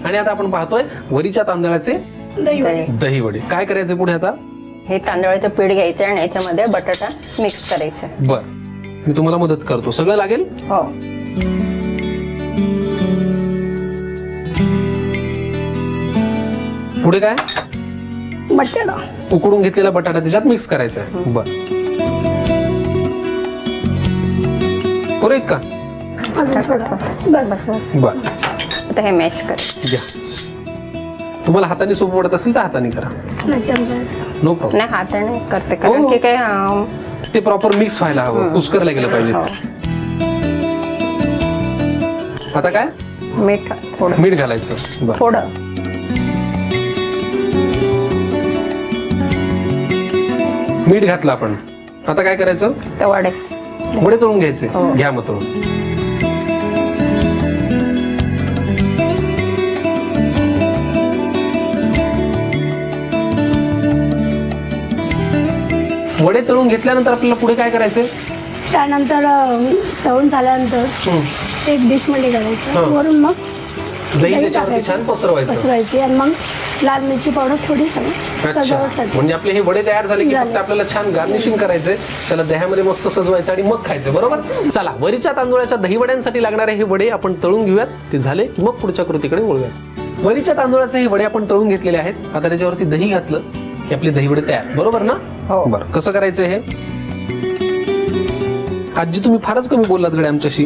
आणि आता आपण पाहतोय वरीच्या तांदळाचे दही वडे. काय करायचे पुढे आता? हे तांदळाचं पीठ घ्यायचं आणि याच्यामध्ये बटाटा मिक्स करायचा. बर, मी तुम्हाला मदत करतो. सगळं लागेल? हो. पुढे काय? बटाटा उकडून घेतलेला बटाटा त्याच्यात मिक्स करायचा आहे. बर, पुरेत का? बस. बर, आता हे मॅच कर. घ्या. तुम्हाला हाताने सोपं पडत असेल तर हाताने करा, नो प्रॉब्लेम. नाही हाताने करते कारण की काय ते प्रॉपर मिक्स व्हायला हवं, कुस्करला गेलं पाहिजे. आता काय? मीठ थोडं. मीठ घालायचं. बर, थोडं. मीठ घातलं आपण. आता काय करायचं? ते वडे वडे तळून घ्यायचे. घ्या मग तळून. वडे तळून घेतल्यानंतर आपल्याला पुढे काय करायचंय? त्यानंतर तळून झाल्यानंतर एक डिश मध्ये करायचं. वरून मग दही त्याच्यावरती छान पसरवायची आणि मग लाल मिरची पावडर थोडी सजावटसाठी. म्हणजे आपले हे वडे तयार झाले की फक्त आपल्याला छान गार्निशिंग करायचंय, त्याला दह्यामध्ये मस्त सजवायचं आणि मग खायचं. बरोबर. चला, वरीच्या तांदूळाच्या दही वड्यांसाठी लागणारे हे वडे आपण तळून घेऊयात. ते झाले की मग पुढच्या कृतीकडे वळूयात. वरीच्या तांदूळाचे हे वडे आपण तळून घेतलेले आहेत. आता त्याच्यावरती दही घातलं की आपले दही वडे तयार. बरोबर ना? हो. बरं, कसं करायचं हे? आजी तुम्ही फारच कमी बोललात गड्या आमच्याशी.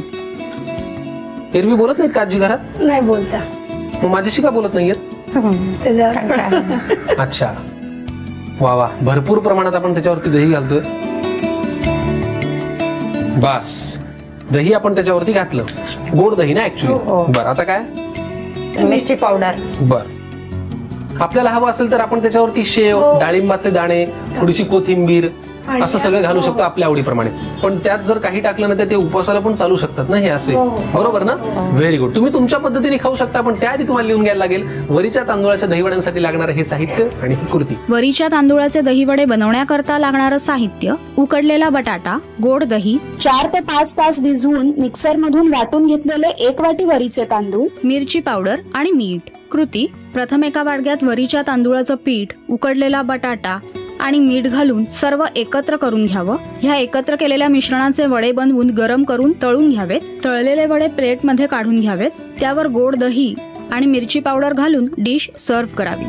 एरवी बोलत नाहीत का आजी घरात? नाही बोलता. मग माझ्याशी का बोलत नाहीयेत? अच्छा, वा वा. भरपूर प्रमाणात आपण त्याच्यावरती दही घालतोय. बस, दही आपण त्याच्यावरती घातलं. गोड दही ना ऍक्च्युली. बरं, आता काय? मिरची पावडर. बर, आपल्याला हवं असेल तर आपण त्याच्यावरती शेव, डाळिंबाचे दाणे, थोडीशी कोथिंबीर असं सगळं घालू शकतो आपल्या आवडीप्रमाणे. पण त्यात जर काही टाकलं ना तर ते उपवासाला पण चालू शकतात ना हे असे. बरोबर ना? Very good. तुम्ही तुमच्या पद्धतीने खाऊ शकता, पण त्याआधी तुम्हाला लिहून घ्यायला लागेल वरीच्या तांदूळाच्या दहीवड्यांसाठी लागणारं हे साहित्य आणि ही कृती. वरीच्या तांदूळाचे दहीवडे बनवण्याकरता लागणारं साहित्य: उकडलेला बटाटा, गोड दही, 4 ते 5 तास भिजवून मिक्सर मधून वाटून घेतलेले 1 वाटी वरीचे तांदूळ, मिरची पावडर आणि मीठ. कृती: प्रथम एका वाडग्यात वरीच्या तांदूळाचं पीठ, उकडलेला बटाटा आणि मीठ घालून सर्व एकत्र करून घ्यावं. ह्या एकत्र केलेल्या मिश्रणाचे वडे बनवून गरम करून तळून घ्यावेत. तळलेले वडे प्लेटमध्ये काढून घ्यावेत. त्यावर गोड दही आणि मिरची पावडर घालून डिश सर्व्ह करावी.